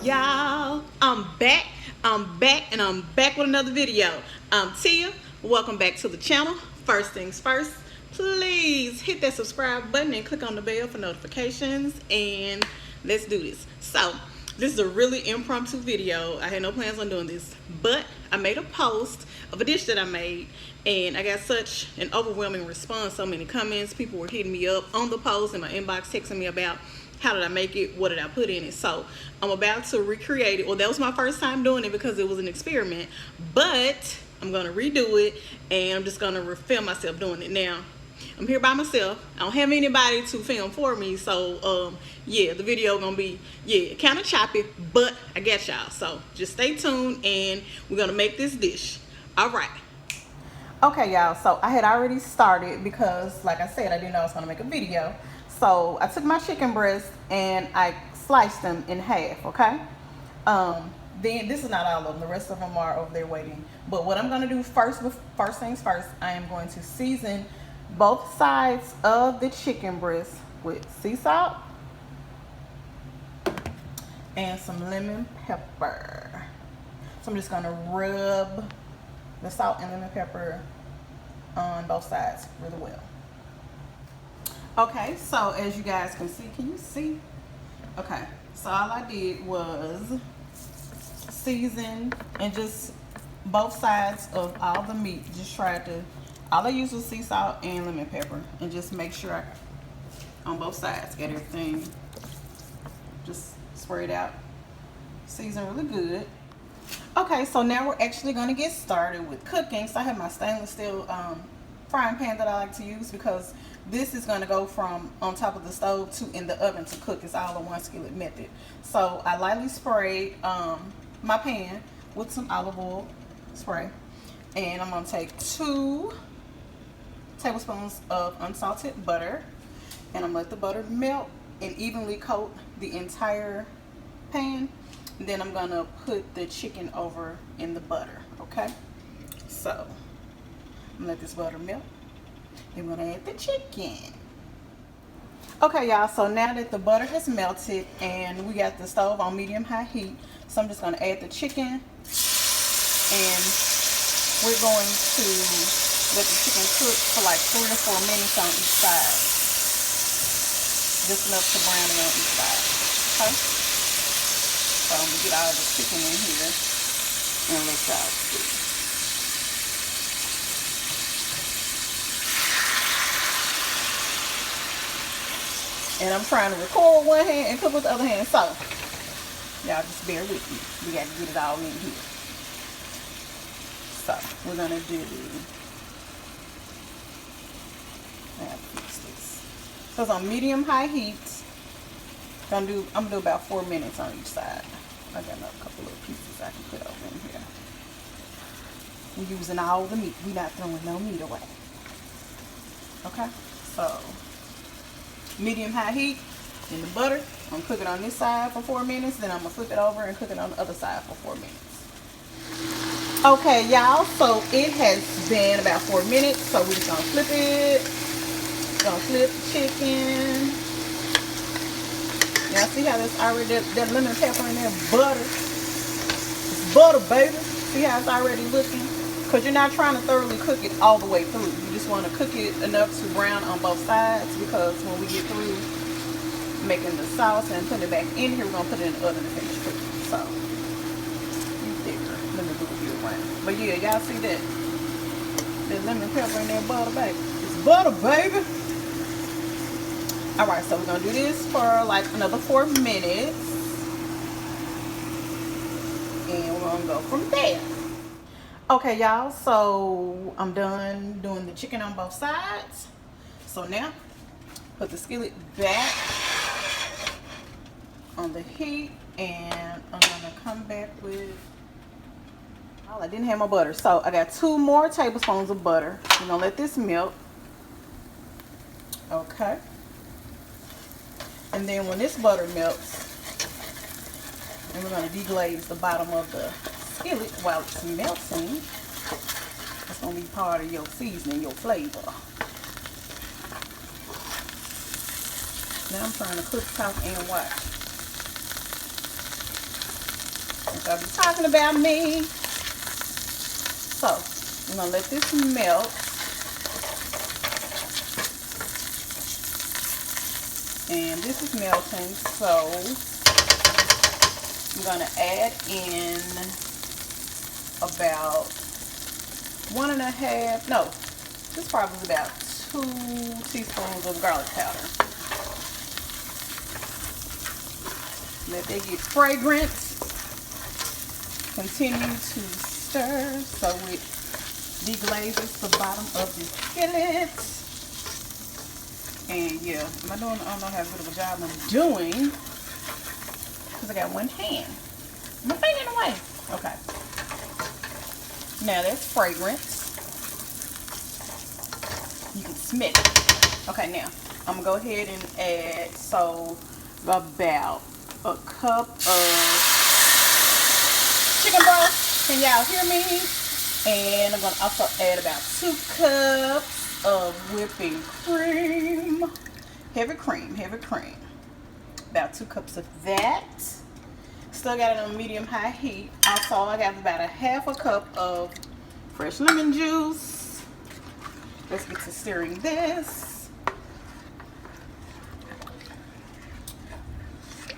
y'all? I'm back with another video. I'm Tia. Welcome back to the channel. First things first, please hit that subscribe button and click on the bell for notifications, and let's do this. So this is a really impromptu video. I had no plans on doing this, but I made a post of a dish that I made, and I got such an overwhelming response, so many comments. People were hitting me up on the post in my inbox, texting me about how did I make it, what did I put in it. So I'm about to recreate it. Well, that was my first time doing it because it was an experiment, but I'm gonna redo it, and I'm just gonna film myself doing it. Now I'm here by myself. I don't have anybody to film for me, so yeah, the video gonna be kind of choppy, but I got y'all, so just stay tuned and we're gonna make this dish. All right. Okay, y'all, so I had already started because, like I said, I didn't know I was gonna make a video. So I took my chicken breast and I sliced them in half, okay? Then this is not all of them. The rest of them are over there waiting. But what I'm gonna do first things first, I am going to season both sides of the chicken breast with sea salt and some lemon pepper. So I'm just gonna rub the salt and lemon pepper on both sides really well. Okay, so as you guys can see, can you see? Okay, so all I did was season and just both sides of all the meat. Just tried to, all I used was sea salt and lemon pepper, and just make sure I, on both sides, get everything just sprayed out, season really good. Okay, so now we're actually gonna get started with cooking. So I have my stainless steel frying pan that I like to use because this is going to go from on top of the stove to in the oven to cook. It's all a one skillet method. So I lightly sprayed my pan with some olive oil spray, and I'm going to take 2 tablespoons of unsalted butter, and I'm going to let the butter melt and evenly coat the entire pan. And then I'm going to put the chicken over in the butter. Okay, so I'm going to let this butter melt. I'm going to add the chicken. Okay, y'all, so now that the butter has melted and we got the stove on medium-high heat, so I'm just going to add the chicken, and we're going to let the chicken cook for like 3 to 4 minutes on each side. Just enough to brown it on each side. Okay? So I'm going to get all the chicken in here and let y'all see. And I'm trying to record with one hand and cook with the other hand, so y'all just bear with me. We got to get it all in here. So we're gonna do. I have to fix this. So it's on medium-high heat. I'm gonna do about 4 minutes on each side. I got another couple of pieces I can put over in here. We're using all the meat. We're not throwing no meat away. Okay, so medium-high heat in the butter. I'm gonna cook it on this side for 4 minutes, then I'm gonna flip it over and cook it on the other side for 4 minutes. Okay, y'all, so it has been about 4 minutes, so we're just gonna flip it. Gonna flip the chicken. Y'all see how there's already that lemon pepper in there, butter. It's butter, baby. See how it's already looking? Because you're not trying to thoroughly cook it all the way through. You just want to cook it enough to brown on both sides, because when we get through making the sauce and putting it back in here, we're going to put it in the oven to finish cooking. So, you figure. Let me move you around. But yeah, y'all see that? That lemon pepper in there, butter, baby. It's butter, baby. Alright, so we're going to do this for like another 4 minutes. And we're going to go from there. Okay, y'all, so I'm done doing the chicken on both sides. So now, put the skillet back on the heat, and I'm gonna come back with, oh, I didn't have my butter. So I got 2 more tablespoons of butter. I'm gonna let this melt. Okay. And then when this butter melts, and we're gonna deglaze the bottom of the skillet while it's melting. That's gonna be part of your seasoning, your flavor. Now I'm trying to cook, talk, and watch. I'll be talking about me. So I'm gonna let this melt. And this is melting, so I'm gonna add in about 1.5, no, this probably is about 2 teaspoons of garlic powder. Let that get fragrant. Continue to stir so it deglazes the bottom of the skillet. And yeah, I don't know how good of a job I'm doing because I got one hand. My finger in the way. Okay. Now that's fragrant. You can smell it. Okay, now I'm gonna go ahead and add about a cup of chicken broth. Can y'all hear me? And I'm gonna also add about 2 cups of whipping cream. Heavy cream. About 2 cups of that. Still got it on medium-high heat. Also, I got about 1/2 cup of fresh lemon juice. Let's get to stirring this.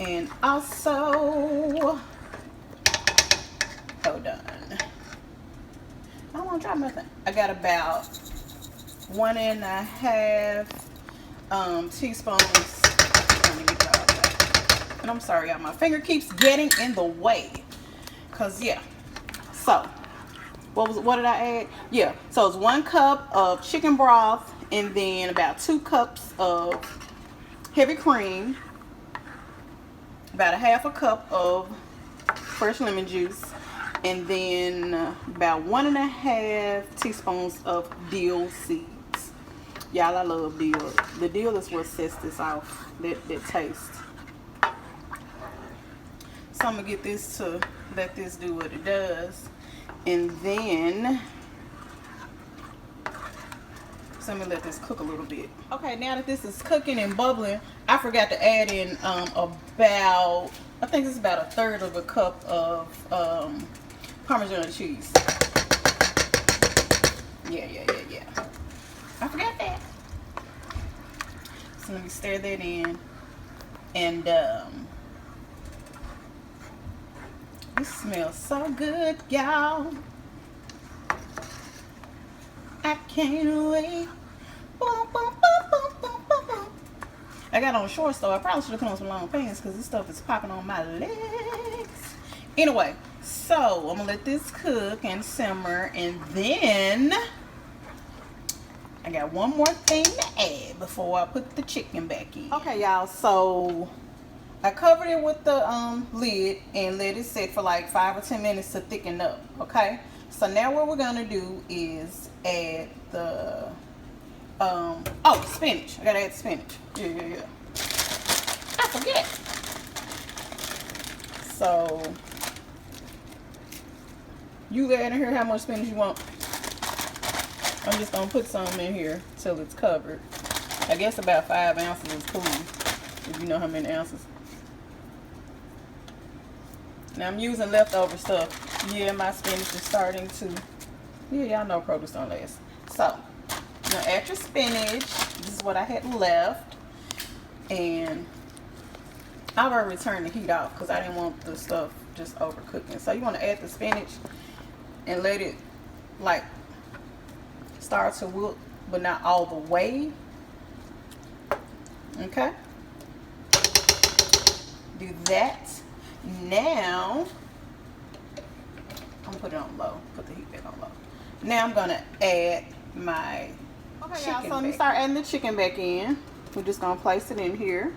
And also, hold on. I don't want to drop nothing. I got about 1.5 teaspoons. Let me get y'all that. And I'm sorry, y'all. My finger keeps getting in the way. Cause yeah. So, what did I add? Yeah. So it's 1 cup of chicken broth, and then about 2 cups of heavy cream. About 1/2 cup of fresh lemon juice. And then about 1.5 teaspoons of dill seeds. Y'all, I love dill. The dill is what sets this off, that taste. So I'm gonna get this to let this do what it does. And then, so I'm gonna let this cook a little bit. Okay, now that this is cooking and bubbling, I forgot to add in about, I think it's about 1/3 cup of Parmesan cheese. Yeah. I forgot that. So let me stir that in. And this smells so good, y'all. I can't wait. Boom, boom, boom, boom, boom, boom, boom. I got on shorts though. I probably should have put on some long pants because this stuff is popping on my legs. Anyway, so I'm gonna let this cook and simmer, and then I got one more thing to add before I put the chicken back in. Okay, y'all, so I covered it with the lid and let it sit for like 5 or 10 minutes to thicken up. Okay, so now what we're gonna do is add the spinach. I gotta add spinach. Yeah. I forget. So you add in here how much spinach you want. I'm just gonna put some in here till it's covered. I guess about 5 ounces is cool, if you know how many ounces. Now I'm using leftover stuff. Yeah, my spinach is starting to, yeah, y'all know produce don't last. So, now add your spinach. This is what I had left. And I've already turned the heat off because I didn't want the stuff just overcooking. So you want to add the spinach and let it like start to wilt, but not all the way. Okay, do that. Now I'm gonna put it on low, put the heat back on low. Now I'm gonna add my chicken. So let me start adding the chicken back in. We're just gonna place it in here.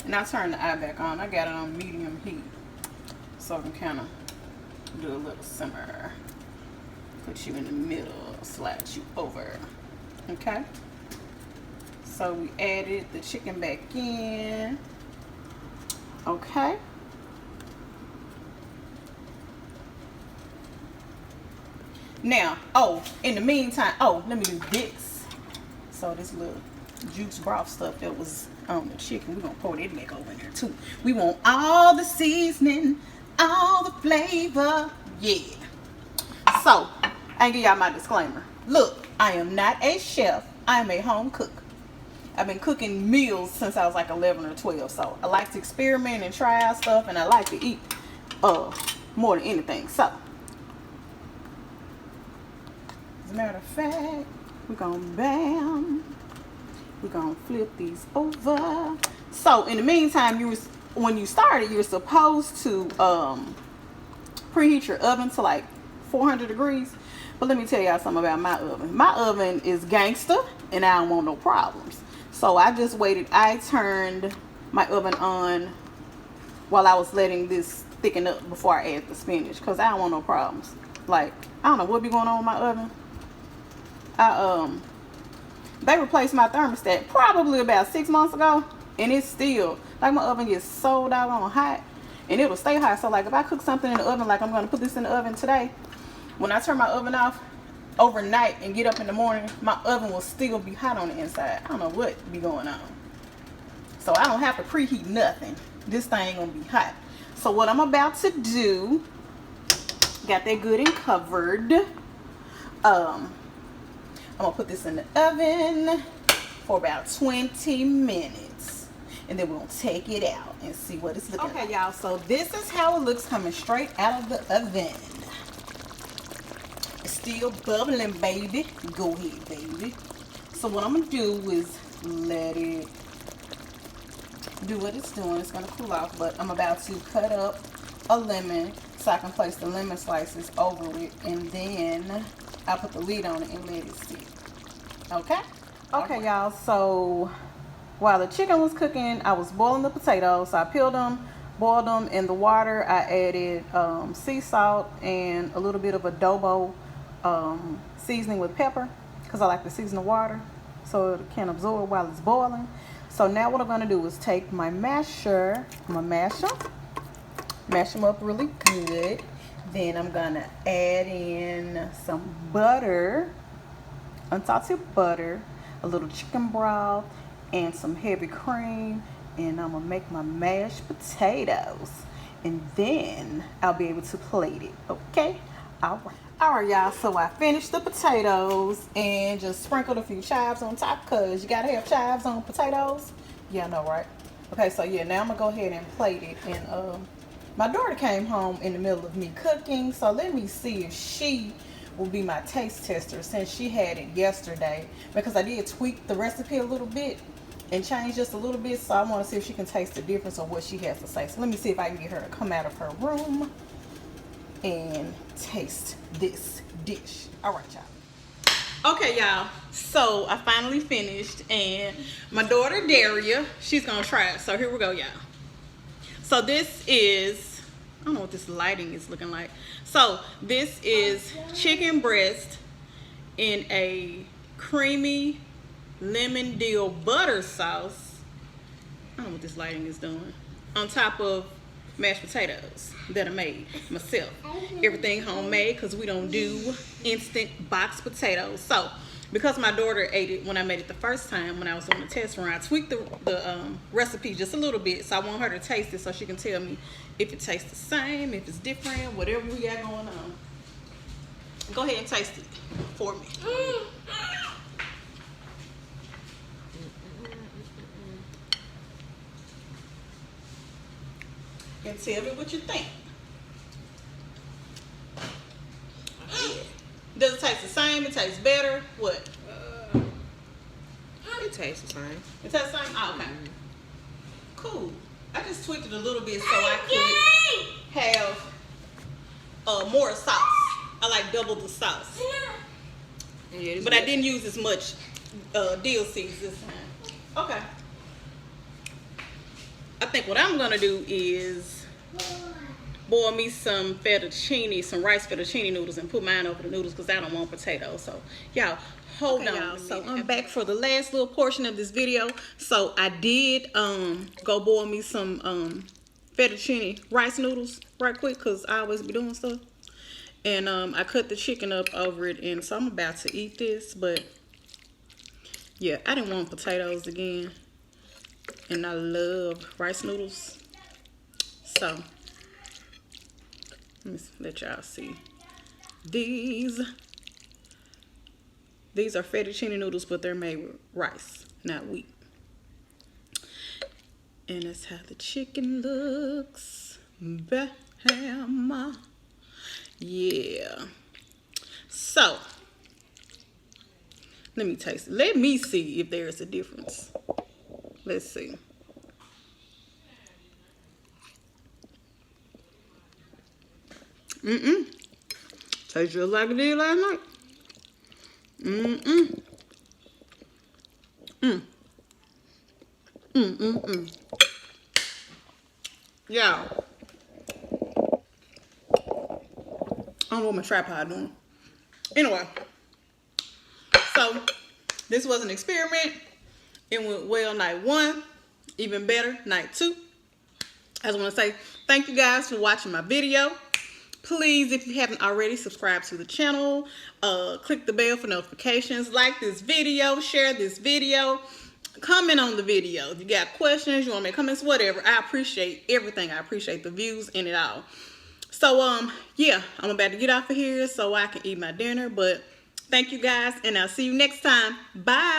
And I turn the eye back on. I got it on medium heat, so I can kind of do a little simmer. Put you in the middle, slide you over. Okay. So we added the chicken back in. Okay. Now, oh, in the meantime, oh, let me do this. So this little juice broth stuff that was on the chicken, we're gonna pour that back over in there too. We want all the seasoning, all the flavor, yeah. So, I ain't give y'all my disclaimer. Look, I am not a chef. I am a home cook. I've been cooking meals since I was like 11 or 12. So, I like to experiment and try out stuff, and I like to eat more than anything. So, as a matter of fact, we're gonna flip these over. So, in the meantime, when you started, you're supposed to preheat your oven to like 400 degrees. But let me tell y'all something about my oven. My oven is gangster, and I don't want no problems. So I just waited. I turned my oven on while I was letting this thicken up before I add the spinach, because I don't want no problems. Like, I don't know what be going on with my oven. They replaced my thermostat probably about 6 months ago, and it's still, like, my oven gets so doggone hot, and it'll stay hot. So like, if I cook something in the oven, like I'm going to put this in the oven today, when I turn my oven off overnight and get up in the morning, my oven will still be hot on the inside. I don't know what be going on. So I don't have to preheat nothing. This thing gonna be hot. So what I'm about to do, got that good and covered. I'm gonna put this in the oven for about 20 minutes. And then we're gonna take it out and see what it's looking like. Okay, y'all, so this is how it looks coming straight out of the oven. Still bubbling, baby. Go ahead, baby. So what I'm gonna do is let it do what it's doing. It's gonna cool off, but I'm about to cut up a lemon so I can place the lemon slices over it, and then I'll put the lid on it and let it sit. Okay? Okay, y'all, so while the chicken was cooking, I was boiling the potatoes. So I peeled them, boiled them in the water. I added sea salt and a little bit of adobo seasoning with pepper, because I like to season the water so it can absorb while it's boiling. So now what I'm going to do is take my masher. I'm going to mash them up really good. Then I'm going to add in some butter, unsalted butter, a little chicken broth, and some heavy cream. And I'm going to make my mashed potatoes. And then I'll be able to plate it. Okay? All right, y'all, so I finished the potatoes and just sprinkled a few chives on top, because you gotta have chives on potatoes. Yeah, I know, right? Okay, so yeah, now I'm gonna go ahead and plate it. And my daughter came home in the middle of me cooking, so let me see if she will be my taste tester, since she had it yesterday, because I did tweak the recipe a little bit and change just a little bit. So I want to see if she can taste the difference of what she has to say. So let me see if I can get her to come out of her room and taste this dish. All right, y'all. Okay, y'all, so I finally finished, and my daughter Daria, she's gonna try it. So here we go, y'all. So this is, I don't know what this lighting is looking like. So this is chicken breast in a creamy lemon dill butter sauce. I don't know what this lighting is doing. On top of mashed potatoes that I made myself. Everything homemade, because we don't do instant box potatoes. So because my daughter ate it when I made it the first time when I was on the test run, I tweaked the recipe just a little bit. So I want her to taste it so she can tell me if it tastes the same, if it's different, whatever we got going on. Go ahead and taste it for me. And tell me what you think. Does it taste the same? It tastes better? What? It tastes the same. It tastes the same? Oh, okay. Cool. I just tweaked it a little bit so I could have more sauce. I like double the sauce. Yeah, but I didn't use as much dill seeds this time. Okay. I think what I'm gonna do is boil me some fettuccine, some rice fettuccine noodles, and put mine over the noodles, because I don't want potatoes. So y'all hold on. Y'all. So I'm back for the last little portion of this video. So I did go boil me some fettuccine rice noodles right quick, because I always be doing stuff. And I cut the chicken up over it, and so I'm about to eat this. But yeah, I didn't want potatoes again, and I love rice noodles. So let me let y'all see. These are fettuccine noodles, but they're made with rice, not wheat. And that's how the chicken looks. Bam. Yeah. So let me taste it. Let me see if there's a difference. Let's see. Tastes just like it did last night. Yeah. I don't know what my tripod doing. Anyway, so this was an experiment. It went well night 1, even better night 2. I just want to say thank you guys for watching my video. Please, if you haven't already, subscribe to the channel. Click the bell for notifications. Like this video. Share this video. Comment on the video. If you got questions, you want to make comments, whatever. I appreciate everything. I appreciate the views and it all. So, yeah, I'm about to get off of here so I can eat my dinner. But thank you guys, and I'll see you next time. Bye.